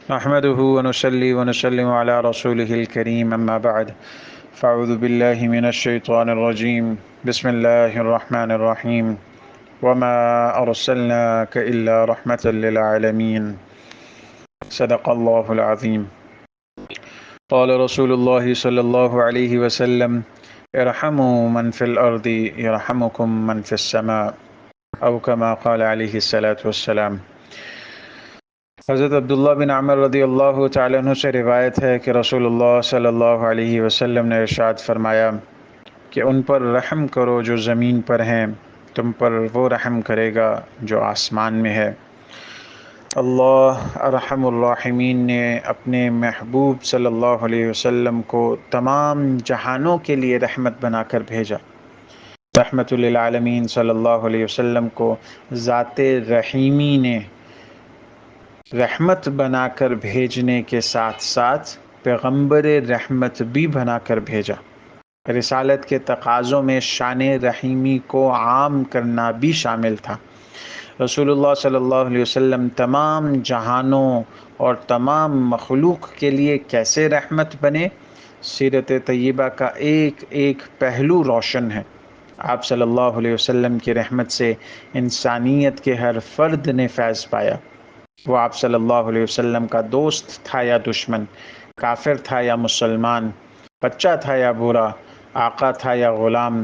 نحمده ونصلي ونسلم على رسوله الكريم أما بعد فأعوذ بالله من الشيطان الرجيم بسم الله الرحمن الرحيم وما أرسلناك إلا رحمة للعالمين صدق الله العظيم قال رسول الله صلى الله عليه وسلم ارحموا من في الأرض يرحمكم من في السماء أو كما قال عليه الصلاة والسلام۔ حضرت عبداللہ بن عمر رضی اللہ تعالیٰ عنہ سے روایت ہے کہ رسول اللہ صلی اللہ علیہ وسلم نے ارشاد فرمایا کہ ان پر رحم کرو جو زمین پر ہیں، تم پر وہ رحم کرے گا جو آسمان میں ہے۔ اللہ ارحم الراحمین نے اپنے محبوب صلی اللہ علیہ وسلم کو تمام جہانوں کے لیے رحمت بنا کر بھیجا۔ رحمت للعالمین صلی اللہ علیہ وسلم کو ذات رحیمی نے رحمت بنا کر بھیجنے کے ساتھ ساتھ پیغمبر رحمت بھی بنا کر بھیجا۔ رسالت کے تقاضوں میں شان رحیمی کو عام کرنا بھی شامل تھا۔ رسول اللہ صلی اللہ علیہ وسلم تمام جہانوں اور تمام مخلوق کے لیے کیسے رحمت بنے، سیرت طیبہ کا ایک ایک پہلو روشن ہے۔ آپ صلی اللہ علیہ وسلم کی رحمت سے انسانیت کے ہر فرد نے فیض پایا۔ وہ آپ صلی اللہ علیہ وسلم کا دوست تھا یا دشمن، کافر تھا یا مسلمان، بچہ تھا یا بوڑھا، آقا تھا یا غلام،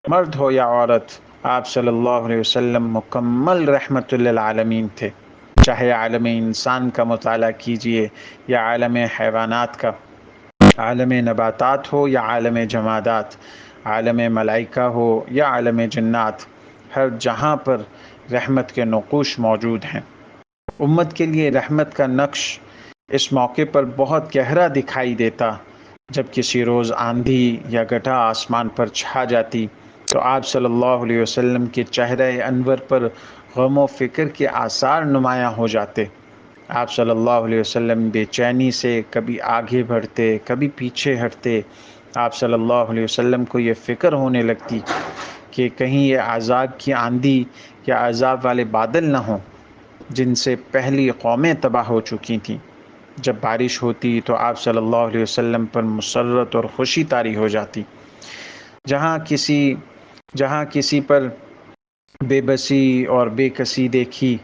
مرد ہو یا عورت، آپ صلی اللہ علیہ وسلم مکمل رحمت للعالمین تھے۔ چاہے عالم انسان کا مطالعہ کیجئے یا عالم حیوانات کا، عالم نباتات ہو یا عالم جمادات، عالم ملائکہ ہو یا عالم جنات، ہر جہاں پر رحمت کے نقوش موجود ہیں۔ امت کے لیے رحمت کا نقش اس موقع پر بہت گہرا دکھائی دیتا جب کسی روز آندھی یا گٹھا آسمان پر چھا جاتی تو آپ صلی اللہ علیہ وسلم کے چہرہ انور پر غم و فکر کے آثار نمایاں ہو جاتے۔ آپ صلی اللہ علیہ وسلم بے چینی سے کبھی آگے بڑھتے کبھی پیچھے ہٹتے۔ آپ صلی اللہ علیہ وسلم کو یہ فکر ہونے لگتی کہ کہیں یہ عذاب کی آندھی یا عذاب والے بادل نہ ہوں جن سے پہلی قومیں تباہ ہو چکی تھیں۔ جب بارش ہوتی تو آپ صلی اللہ علیہ وسلم پر مسرت اور خوشی طاری ہو جاتی۔ جہاں کسی پر بے بسی اور بے کسی دیکھی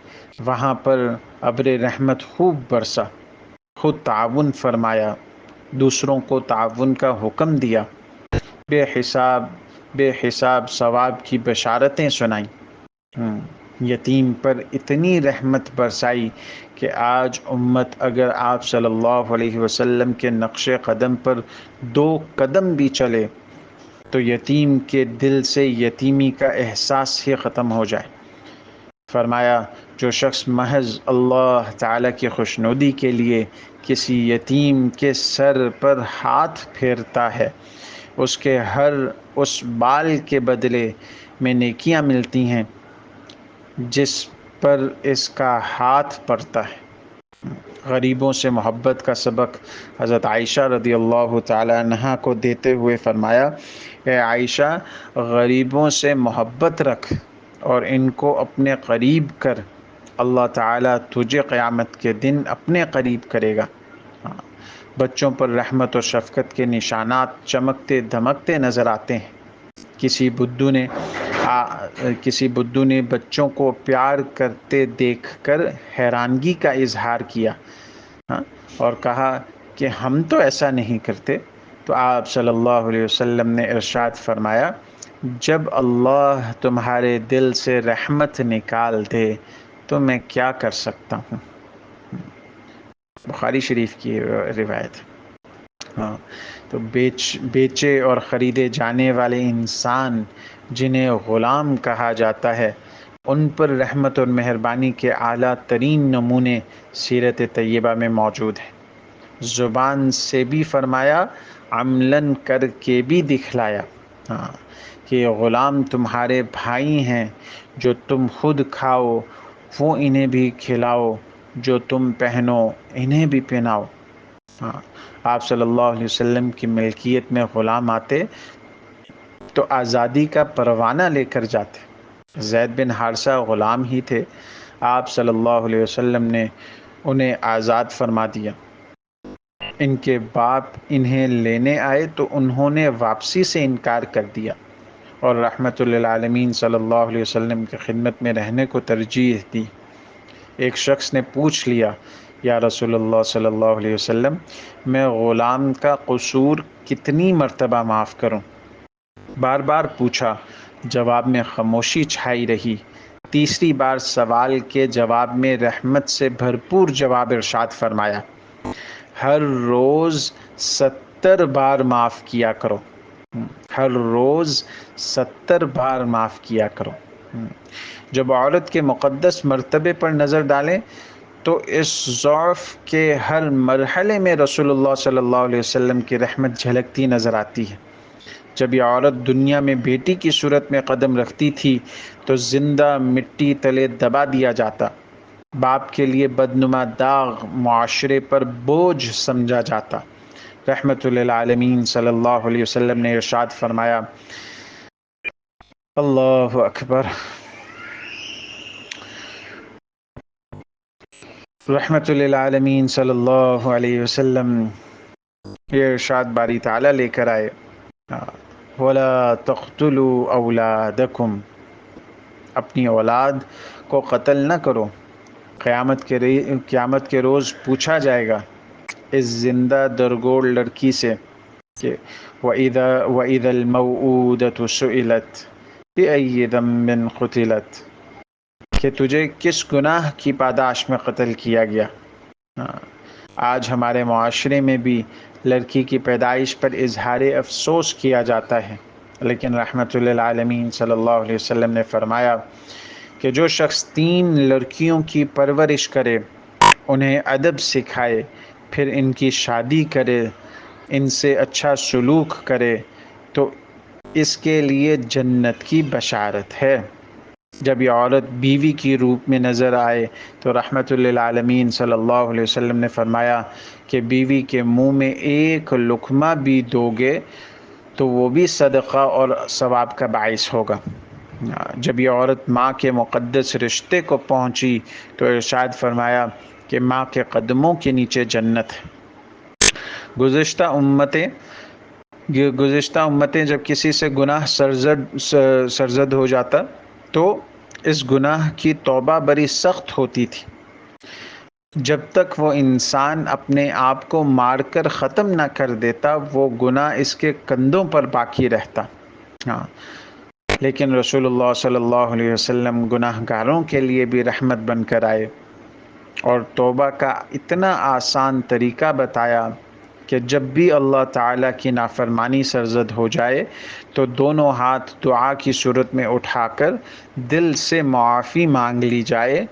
وہاں پر ابر رحمت خوب برسا، خود تعاون فرمایا، دوسروں کو تعاون کا حکم دیا، بے حساب ثواب کی بشارتیں سنائیں۔ یتیم پر اتنی رحمت برسائی کہ آج امت اگر آپ صلی اللہ علیہ وسلم کے نقش قدم پر 2 قدم بھی چلے تو یتیم کے دل سے یتیمی کا احساس ہی ختم ہو جائے۔ فرمایا جو شخص محض اللہ تعالیٰ کی خوشنودی کے لیے کسی یتیم کے سر پر ہاتھ پھیرتا ہے، اس کے ہر اس بال کے بدلے میں نیکیاں ملتی ہیں جس پر اس کا ہاتھ پڑتا ہے۔ غریبوں سے محبت کا سبق حضرت عائشہ رضی اللہ تعالی عنہا کو دیتے ہوئے فرمایا، اے عائشہ غریبوں سے محبت رکھ اور ان کو اپنے قریب کر، اللہ تعالیٰ تجھے قیامت کے دن اپنے قریب کرے گا۔ بچوں پر رحمت اور شفقت کے نشانات چمکتے دھمکتے نظر آتے ہیں۔ کسی بدھو نے بچوں کو پیار کرتے دیکھ کر حیرانگی کا اظہار کیا اور کہا کہ ہم تو ایسا نہیں کرتے، تو آپ صلی اللہ علیہ وسلم نے ارشاد فرمایا، جب اللہ تمہارے دل سے رحمت نکال دے تو میں کیا کر سکتا ہوں۔ بخاری شریف کی روایت۔ تو بیچے اور خریدے جانے والے انسان جنہیں غلام کہا جاتا ہے، ان پر رحمت اور مہربانی کے اعلیٰ ترین نمونے سیرت طیبہ میں موجود ہیں۔ زبان سے بھی فرمایا، عملاً کر کے بھی دکھلایا کہ غلام تمہارے بھائی ہیں، جو تم خود کھاؤ وہ انہیں بھی کھلاؤ، جو تم پہنو انہیں بھی پہناؤ۔ آپ صلی اللہ علیہ وسلم کی ملکیت میں غلام آتے تو آزادی کا پروانہ لے کر جاتے۔ زید بن حارثہ غلام ہی تھے۔ آپ صلی اللہ علیہ وسلم نے انہیں آزاد فرما دیا۔ ان کے باپ انہیں لینے آئے تو انہوں نے واپسی سے انکار کر دیا اور رحمت للعالمین صلی اللہ علیہ وسلم کی خدمت میں رہنے کو ترجیح دی۔ ایک شخص نے پوچھ لیا، یا رسول اللہ صلی اللہ علیہ وسلم، میں غلام کا قصور کتنی مرتبہ معاف کروں؟ بار بار پوچھا، جواب میں خاموشی چھائی رہی۔ تیسری بار سوال کے جواب میں رحمت سے بھرپور جواب ارشاد فرمایا، ہر روز 70 بار معاف کیا کرو، ہر روز 70 بار معاف کیا کرو۔ جب عورت کے مقدس مرتبے پر نظر ڈالیں تو اس ضعف کے ہر مرحلے میں رسول اللہ صلی اللہ علیہ وسلم کی رحمت جھلکتی نظر آتی ہے۔ جب یہ عورت دنیا میں بیٹی کی صورت میں قدم رکھتی تھی تو زندہ مٹی تلے دبا دیا جاتا، باپ کے لیے بدنما داغ معاشرے پر بوجھ سمجھا جاتا۔ رحمت للعالمین صلی اللہ علیہ وسلم نے ارشاد فرمایا، اللہ اکبر، رحمت للعالمین صلی اللہ علیہ وسلم یہ ارشاد باری تعالیٰ لے کر آئے، وَلَا تَقْتُلُوا أَوْلَادَكُمْ، اپنی اولاد کو قتل نہ کرو۔ قیامت کے روز پوچھا جائے گا اس زندہ درگور لڑکی سے کہ وَإِذَا الْمَوْءُودَةُ سُئِلَتْ بِأَيِّ ذَنبٍ قُتِلَتْ، کہ تجھے کس گناہ کی پاداش میں قتل کیا گیا۔ آج ہمارے معاشرے میں بھی لڑکی کی پیدائش پر اظہار افسوس کیا جاتا ہے، لیکن رحمت للعالمین صلی اللہ علیہ وسلم نے فرمایا کہ جو شخص 3 لڑکیوں کی پرورش کرے، انہیں ادب سکھائے، پھر ان کی شادی کرے، ان سے اچھا سلوک کرے تو اس کے لیے جنت کی بشارت ہے۔ جب یہ عورت بیوی کی روپ میں نظر آئے تو رحمت للعالمین صلی اللہ علیہ وسلم نے فرمایا کہ بیوی کے منہ میں ایک لقمہ بھی دو گے تو وہ بھی صدقہ اور ثواب کا باعث ہوگا۔ جب یہ عورت ماں کے مقدس رشتے کو پہنچی تو ارشاد فرمایا کہ ماں کے قدموں کے نیچے جنت ہے۔ گزشتہ امتیں جب کسی سے گناہ سرزد ہو جاتا تو اس گناہ کی توبہ بڑی سخت ہوتی تھی، جب تک وہ انسان اپنے آپ کو مار کر ختم نہ کر دیتا وہ گناہ اس کے کندھوں پر باقی رہتا۔ لیکن رسول اللہ صلی اللہ علیہ وسلم گناہ گاروں کے لیے بھی رحمت بن کر آئے اور توبہ کا اتنا آسان طریقہ بتایا کہ جب بھی اللہ تعالیٰ کی نافرمانی سرزد ہو جائے تو دونوں ہاتھ دعا کی صورت میں اٹھا کر دل سے معافی مانگ لی جائے،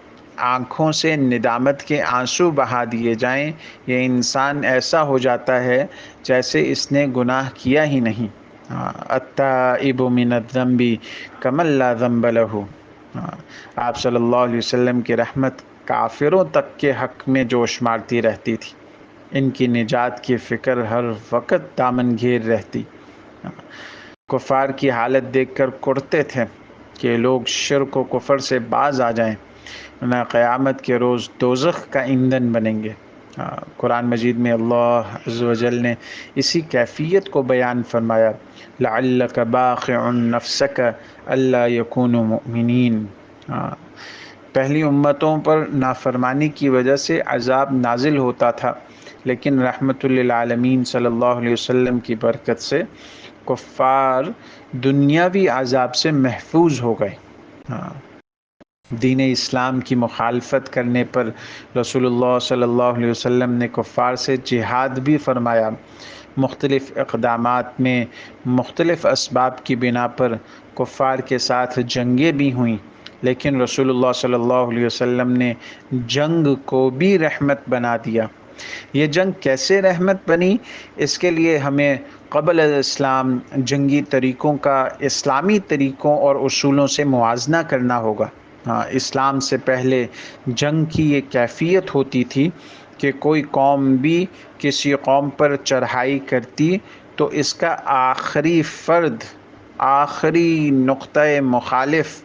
آنکھوں سے ندامت کے آنسو بہا دیے جائیں، یہ انسان ایسا ہو جاتا ہے جیسے اس نے گناہ کیا ہی نہیں۔ التائب من الذنب کمن لا ذنب لہ۔ آپ صلی اللہ علیہ وسلم کی رحمت کافروں تک کے حق میں جوش مارتی رہتی تھی، ان کی نجات کی فکر ہر وقت دامن گھیر رہتی۔ کفار کی حالت دیکھ کر کرتے تھے کہ لوگ شرک و کفر سے باز آ جائیں، نہ قیامت کے روز دوزخ کا ایندھن بنیں گے۔ قرآن مجید میں اللہ عز و جل نے اسی کیفیت کو بیان فرمایا، لعلک باخع نفسک الا یکونوا مؤمنین۔ پہلی امتوں پر نافرمانی کی وجہ سے عذاب نازل ہوتا تھا، لیکن رحمت للعالمین صلی اللہ علیہ وسلم کی برکت سے کفار دنیاوی عذاب سے محفوظ ہو گئے۔ دین اسلام کی مخالفت کرنے پر رسول اللہ صلی اللہ علیہ وسلم نے کفار سے جہاد بھی فرمایا۔ مختلف اقدامات میں مختلف اسباب کی بنا پر کفار کے ساتھ جنگیں بھی ہوئیں، لیکن رسول اللہ صلی اللہ علیہ وسلم نے جنگ کو بھی رحمت بنا دیا۔ یہ جنگ کیسے رحمت بنی؟ اس کے لیے ہمیں قبل اسلام جنگی طریقوں کا اسلامی طریقوں اور اصولوں سے موازنہ کرنا ہوگا۔ اسلام سے پہلے جنگ کی یہ کیفیت ہوتی تھی کہ کوئی قوم بھی کسی قوم پر چڑھائی کرتی تو اس کا آخری فرد، آخری نقطۂ مخالف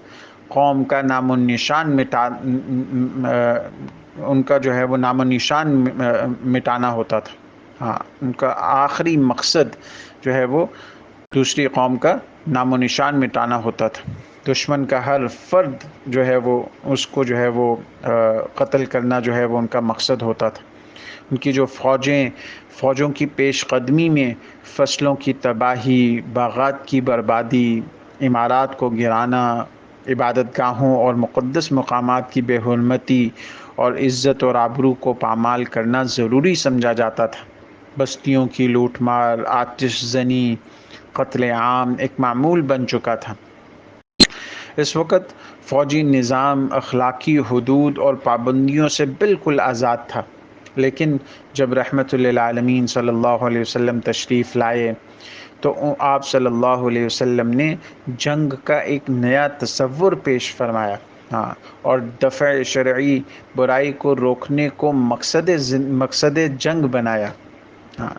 قوم کا نام و نشان ان کا جو ہے وہ نام و نشان مٹانا ہوتا تھا. ہاں، ان کا آخری مقصد جو ہے وہ دوسری قوم کا نام و نشان مٹانا ہوتا تھا. دشمن کا ہر فرد جو ہے وہ اس کو جو ہے وہ قتل کرنا جو ہے وہ ان کا مقصد ہوتا تھا. ان کی جو فوجوں کی پیش قدمی میں فصلوں کی تباہی، باغات کی بربادی، عمارات کو گرانا، عبادت گاہوں اور مقدس مقامات کی بے حرمتی اور عزت اور آبرو کو پامال کرنا ضروری سمجھا جاتا تھا. بستیوں کی لوٹ مار، آتش زنی، قتل عام ایک معمول بن چکا تھا. اس وقت فوجی نظام اخلاقی حدود اور پابندیوں سے بالکل آزاد تھا. لیکن جب رحمت للعالمین صلی اللہ علیہ وسلم تشریف لائے تو آپ صلی اللہ علیہ وسلم نے جنگ کا ایک نیا تصور پیش فرمایا. ہاں، اور دفع شرعی برائی کو روکنے کو مقصد جنگ بنایا. ہاں،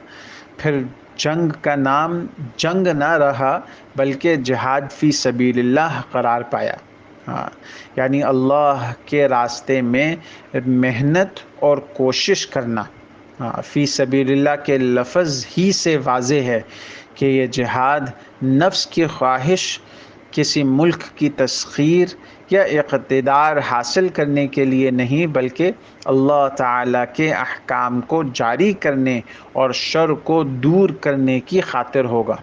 پھر جنگ کا نام جنگ نہ رہا بلکہ جہاد فی سبیل اللہ قرار پایا. ہاں، یعنی اللہ کے راستے میں محنت اور کوشش کرنا. ہاں، فی سبیل اللہ کے لفظ ہی سے واضح ہے کہ یہ جہاد نفس کی خواہش، کسی ملک کی تسخیر یا اقتدار حاصل کرنے کے لیے نہیں بلکہ اللہ تعالیٰ کے احکام کو جاری کرنے اور شر کو دور کرنے کی خاطر ہوگا.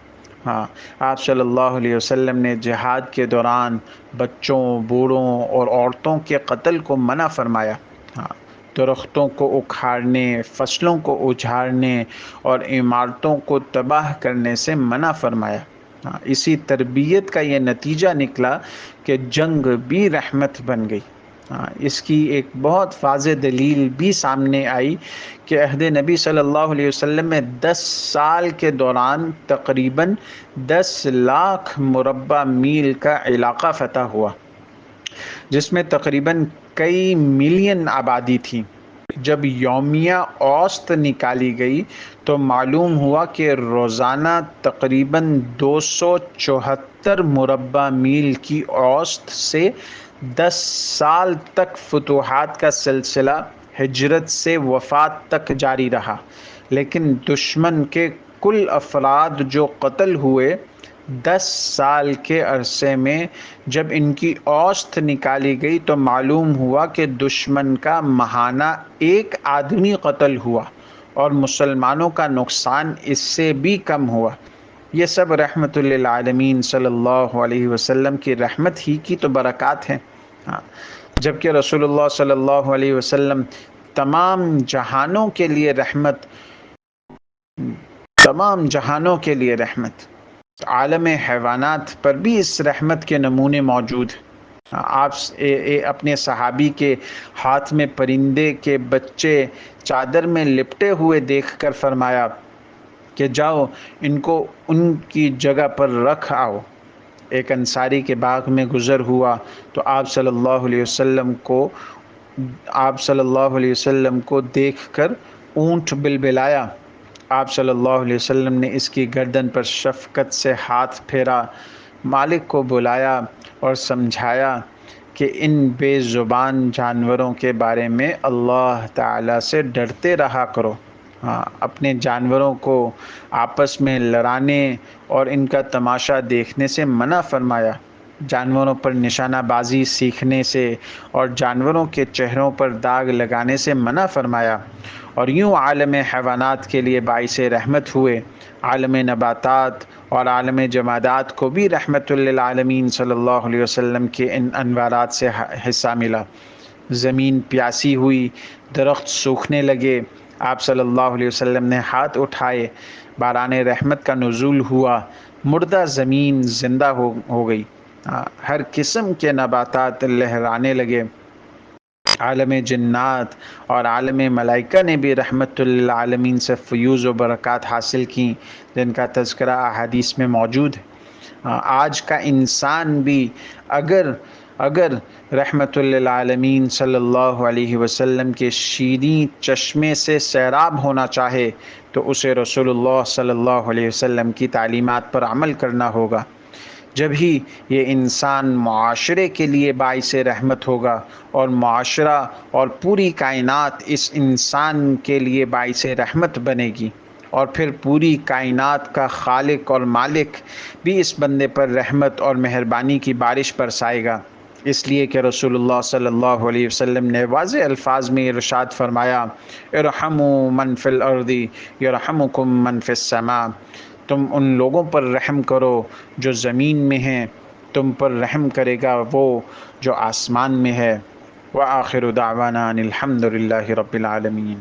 ہاں، آپ صلی اللہ علیہ وسلم نے جہاد کے دوران بچوں، بوڑھوں اور عورتوں کے قتل کو منع فرمایا. ہاں، درختوں کو اکھاڑنے، فصلوں کو اجاڑنے اور عمارتوں کو تباہ کرنے سے منع فرمایا. ہاں، اسی تربیت کا یہ نتیجہ نکلا کہ جنگ بھی رحمت بن گئی. ہاں، اس کی ایک بہت واضح دلیل بھی سامنے آئی کہ عہد نبی صلی اللہ علیہ وسلم میں 10 سال کے دوران تقریباً 10 لاکھ مربع میل کا علاقہ فتح ہوا، جس میں تقریباً کئی ملین آبادی تھی. جب یومیہ اوسط نکالی گئی تو معلوم ہوا کہ روزانہ تقریباً 274 مربع میل کی اوسط سے 10 سال تک فتوحات کا سلسلہ ہجرت سے وفات تک جاری رہا. لیکن دشمن کے کل افراد جو قتل ہوئے 10 سال کے عرصے میں جب ان کی اوسط نکالی گئی تو معلوم ہوا کہ دشمن کا ماہانہ 1 آدمی قتل ہوا اور مسلمانوں کا نقصان اس سے بھی کم ہوا. یہ سب رحمت للعالمین صلی اللہ علیہ وسلم کی رحمت ہی کی تو برکات ہیں. جبکہ رسول اللہ صلی اللہ علیہ وسلم تمام جہانوں کے لیے رحمت، تمام جہانوں کے لیے رحمت. عالم حیوانات پر بھی اس رحمت کے نمونے موجود ہیں. آپ اپنے صحابی کے ہاتھ میں پرندے کے بچے چادر میں لپٹے ہوئے دیکھ کر فرمایا کہ جاؤ ان کو ان کی جگہ پر رکھ آؤ. ایک انصاری کے باغ میں گزر ہوا تو آپ صلی اللہ علیہ وسلم کو دیکھ کر اونٹ بلبلایا. آپ صلی اللہ علیہ وسلم نے اس کی گردن پر شفقت سے ہاتھ پھیرا، مالک کو بلایا اور سمجھایا کہ ان بے زبان جانوروں کے بارے میں اللہ تعالیٰ سے ڈرتے رہا کرو. اپنے جانوروں کو آپس میں لڑانے اور ان کا تماشا دیکھنے سے منع فرمایا. جانوروں پر نشانہ بازی سیکھنے سے اور جانوروں کے چہروں پر داغ لگانے سے منع فرمایا. اور یوں عالم حیوانات کے لیے باعث رحمت ہوئے. عالم نباتات اور عالم جمادات کو بھی رحمت للعالمین صلی اللہ علیہ وسلم کے ان انوارات سے حصہ ملا. زمین پیاسی ہوئی، درخت سوکھنے لگے. آپ صلی اللہ علیہ وسلم نے ہاتھ اٹھائے، باران رحمت کا نزول ہوا، مردہ زمین زندہ ہو گئی. ہر قسم کے نباتات لہرانے لگے. عالم جنات اور عالم ملائکہ نے بھی رحمت للعالمین سے فیوز و برکات حاصل کی، جن کا تذکرہ احادیث میں موجود ہے. آج کا انسان بھی اگر رحمت للعالمین صلی اللہ علیہ وسلم کے شیریں چشمے سے سیراب ہونا چاہے تو اسے رسول اللہ صلی اللہ علیہ وسلم کی تعلیمات پر عمل کرنا ہوگا. جب ہی یہ انسان معاشرے کے لیے باعث رحمت ہوگا اور معاشرہ اور پوری کائنات اس انسان کے لیے باعث رحمت بنے گی، اور پھر پوری کائنات کا خالق اور مالک بھی اس بندے پر رحمت اور مہربانی کی بارش برسائے گا۔ اس لیے کہ رسول اللہ صلی اللہ علیہ وسلم نے واضح الفاظ میں ارشاد فرمایا، ارحموا من فی الارض یرحمکم من فی السماء، تم ان لوگوں پر رحم کرو جو زمین میں ہیں، تم پر رحم کرے گا وہ جو آسمان میں ہے۔ وآخر دعوانا ان الحمد للہ رب العالمین۔